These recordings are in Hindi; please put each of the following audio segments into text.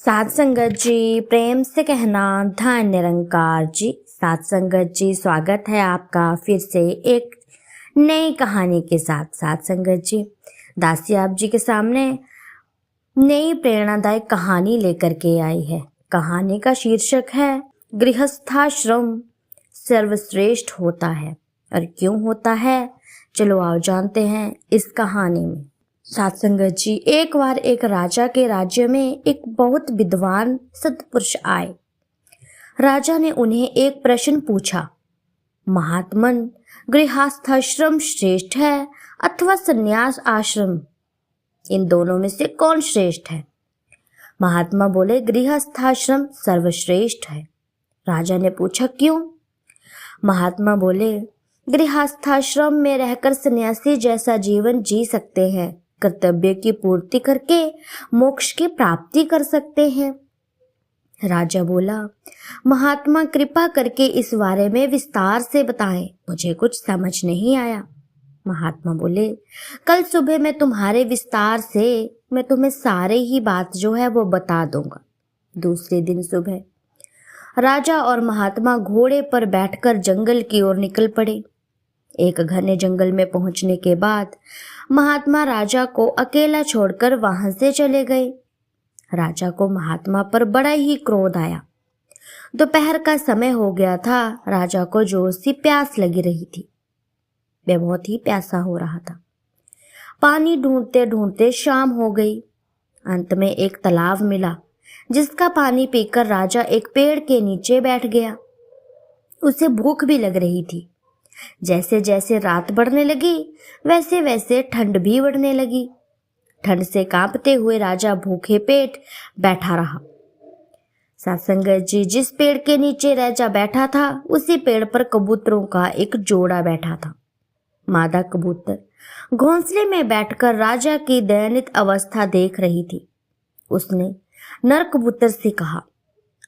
साध संगत जी, प्रेम से कहना धन निरंकार जी। साध संगत जी, स्वागत है आपका फिर से एक नई कहानी के साथ। साध संगत जी, दासी आप जी के सामने नई प्रेरणादायक कहानी लेकर के आई है। कहानी का शीर्षक है गृहस्थाश्रम सर्वश्रेष्ठ होता है। और क्यों होता है, चलो आओ जानते हैं इस कहानी में। साध संगत जी, एक बार एक राजा के राज्य में एक बहुत विद्वान सत्पुरुष आए। राजा ने उन्हें एक प्रश्न पूछा, महात्मन, गृहस्थाश्रम श्रेष्ठ है अथवा संन्यास आश्रम? इन दोनों में से कौन श्रेष्ठ है? महात्मा बोले, गृहस्थाश्रम सर्वश्रेष्ठ है। राजा ने पूछा, क्यों? महात्मा बोले, गृहस्थाश्रम में रहकर सन्यासी जैसा जीवन जी सकते हैं, कर्तव्य की पूर्ति करके मोक्ष की प्राप्ति कर सकते हैं। राजा बोला, महात्मा कृपा करके इस बारे में विस्तार से बताएं, मुझे कुछ समझ नहीं आया। महात्मा बोले, कल सुबह मैं तुम्हें सारे ही बात जो है वो बता दूंगा। दूसरे दिन सुबह राजा और महात्मा घोड़े पर बैठकर जंगल की ओर निकल पड़े। एक घने जंगल में पहुंचने के बाद महात्मा राजा को अकेला छोड़कर वहां से चले गए। राजा को महात्मा पर बड़ा ही क्रोध आया। दोपहर का समय हो गया था। राजा को जोर सी प्यास लगी रही थी। वह बहुत ही प्यासा हो रहा था। पानी ढूंढते ढूंढते शाम हो गई। अंत में एक तालाब मिला, जिसका पानी पीकर राजा एक पेड़ के नीचे बैठ गया। उसे भूख भी लग रही थी। जैसे जैसे रात बढ़ने लगी वैसे वैसे ठंड भी बढ़ने लगी। ठंड से कांपते हुए राजा भूखे पेट बैठा रहा। सत्संगत जी, जिस पेड़ के नीचे राजा बैठा था उसी पेड़ पर कबूतरों का एक जोड़ा बैठा था। मादा कबूतर घोंसले में बैठकर राजा की दयनीय अवस्था देख रही थी। उसने नर कबूतर से कहा,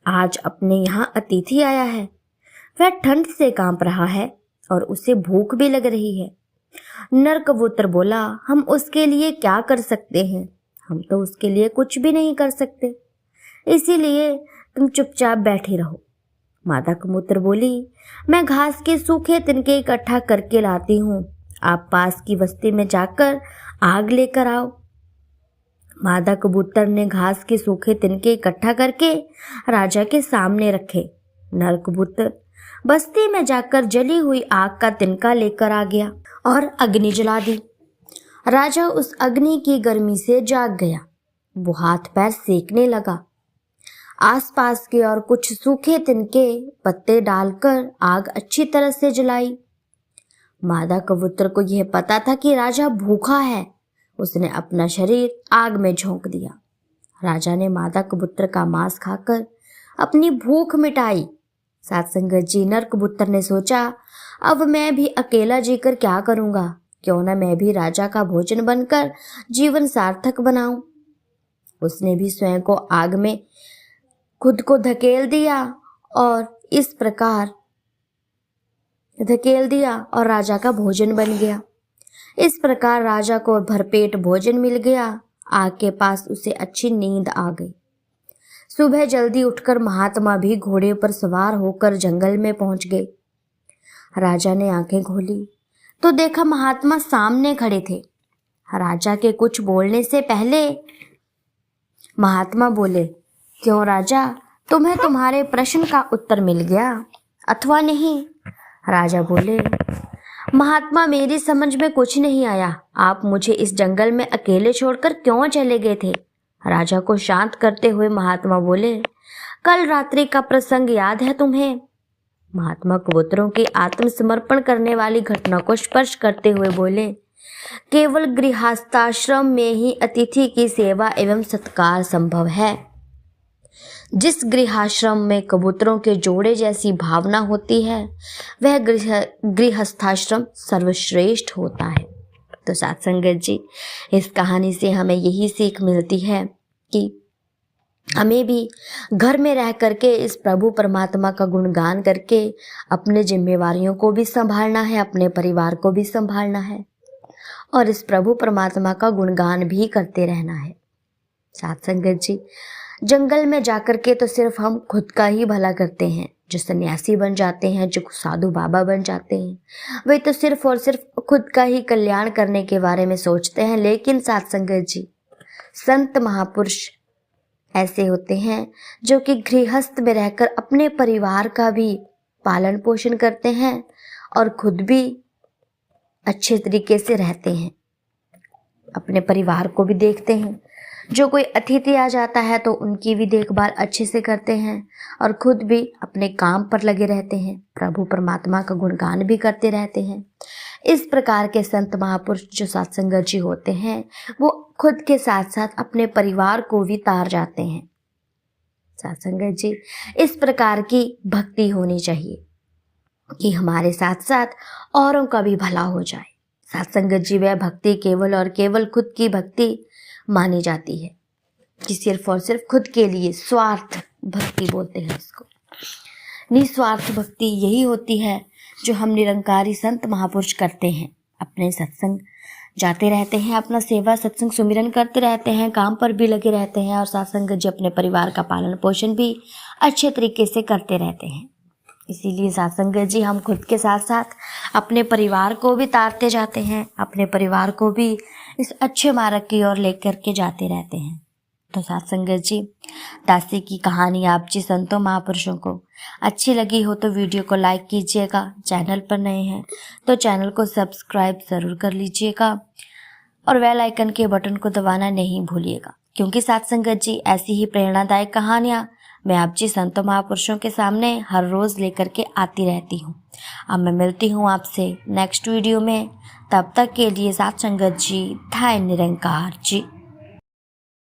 आज अपने यहाँ अतिथि आया है। वह ठंड से कांप रहा है और उसे भूख भी लग रही है। नर कबूतर बोला, हम उसके लिए क्या कर सकते हैं? हम तो उसके लिए कुछ भी नहीं कर सकते, इसीलिए तुम चुपचाप बैठी रहो। मादा कबूतर बोली, मैं घास के सूखे तिनके इकट्ठा करके लाती हूँ, आप पास की बस्ती में जाकर आग लेकर आओ। मादा कबूतर ने घास के सूखे तिनके इकट्ठा करके राजा के सामने रखे। नर कबूतर बस्ती में जाकर जली हुई आग का तिनका लेकर आ गया और अग्नि जला दी। राजा उस अग्नि की गर्मी से जाग गया। वो हाथ पैर सेकने लगा। आसपास के और कुछ सूखे तिनके पत्ते डालकर आग अच्छी तरह से जलाई। मादा कबूतर को यह पता था कि राजा भूखा है। उसने अपना शरीर आग में झोंक दिया। राजा ने मादा कबूतर का मांस खाकर अपनी भूख मिटाई। सत्संगत जी, नर कबूतर ने सोचा, अब मैं भी अकेला जीकर क्या करूंगा? क्यों ना मैं भी राजा का भोजन बनकर जीवन सार्थक बनाऊं। उसने भी स्वयं को आग में खुद को धकेल दिया और इस प्रकार राजा का भोजन बन गया। इस प्रकार राजा को भरपेट भोजन मिल गया। आग के पास उसे अच्छी नींद आ गई। सुबह जल्दी उठकर महात्मा भी घोड़े पर सवार होकर जंगल में पहुंच गए। राजा ने आंखें खोली तो देखा महात्मा सामने खड़े थे। राजा के कुछ बोलने से पहले महात्मा बोले, क्यों राजा, तुम्हें तुम्हारे प्रश्न का उत्तर मिल गया अथवा नहीं? राजा बोले, महात्मा, मेरी समझ में कुछ नहीं आया। आप मुझे इस जंगल में अकेले छोड़कर क्यों चले गए थे? राजा को शांत करते हुए महात्मा बोले, कल रात्रि का प्रसंग याद है तुम्हें? महात्मा कबूतरों के आत्मसमर्पण करने वाली घटना को स्पर्श करते हुए बोले, केवल गृहस्थाश्रम में ही अतिथि की सेवा एवं सत्कार संभव है। जिस गृहस्थाश्रम में कबूतरों के जोड़े जैसी भावना होती है, वह गृहस्थाश्रम सर्वश्रेष्ठ होता है। तो सत्संगत जी, इस कहानी से हमें यही सीख मिलती है कि हमें भी घर में रह करके इस प्रभु परमात्मा का गुणगान करके अपने जिम्मेवारियों को भी संभालना है, अपने परिवार को भी संभालना है और इस प्रभु परमात्मा का गुणगान भी करते रहना है। सत्संगत जी, जंगल में जाकर के तो सिर्फ हम खुद का ही भला करते हैं। जो सन्यासी बन जाते हैं, जो साधु बाबा बन जाते हैं, वे तो सिर्फ और सिर्फ खुद का ही कल्याण करने के बारे में सोचते हैं। लेकिन साथ संगत जी, संत महापुरुष ऐसे होते हैं जो कि गृहस्थ में रहकर अपने परिवार का भी पालन पोषण करते हैं और खुद भी अच्छे तरीके से रहते हैं, अपने परिवार को भी देखते हैं। जो कोई अतिथि आ जाता है तो उनकी भी देखभाल अच्छे से करते हैं और खुद भी अपने काम पर लगे रहते हैं, प्रभु परमात्मा का गुणगान भी करते रहते हैं। इस प्रकार के संत महापुरुष जो सत्संगत जी होते हैं, वो खुद के साथ साथ अपने परिवार को भी तार जाते हैं। सत्संगत जी, इस प्रकार की भक्ति होनी चाहिए कि हमारे साथ साथ औरों का भी भला हो जाए। सत्संगत जी, वह भक्ति केवल और केवल खुद की भक्ति मानी जाती है कि सिर्फ और सिर्फ खुद के लिए, स्वार्थ भक्ति बोलते हैं इसको। निस्वार्थ भक्ति यही होती है जो हम निरंकारी संत महापुरुष करते हैं। अपने सत्संग जाते रहते हैं, अपना सेवा सत्संग सुमिरन करते रहते हैं, काम पर भी लगे रहते हैं और सत्संगत जी अपने परिवार का पालन पोषण भी अच्छे तरीके से करते रहते हैं। इसीलिए सत्संगत जी, हम खुद के साथ साथ अपने परिवार को भी तारते जाते हैं, अपने परिवार को भी इस अच्छे मार्ग की ओर लेकर के जाते रहते हैं। तो सत्संगत जी, दासी की कहानी आप जी संतों महापुरुषों को अच्छी लगी हो तो वीडियो को लाइक कीजिएगा। चैनल पर नए हैं तो चैनल को सब्सक्राइब ज़रूर कर लीजिएगा और बेल आइकन के बटन को दबाना नहीं भूलिएगा, क्योंकि सत्संगत जी, ऐसी ही प्रेरणादायक कहानियाँ मैं आप जी संतों महापुरुषों के सामने हर रोज़ लेकर के आती रहती हूँ। अब मैं मिलती हूँ आपसे नेक्स्ट वीडियो में। तब तक के लिए सत्संगत जी, धन्य निरंकार जी।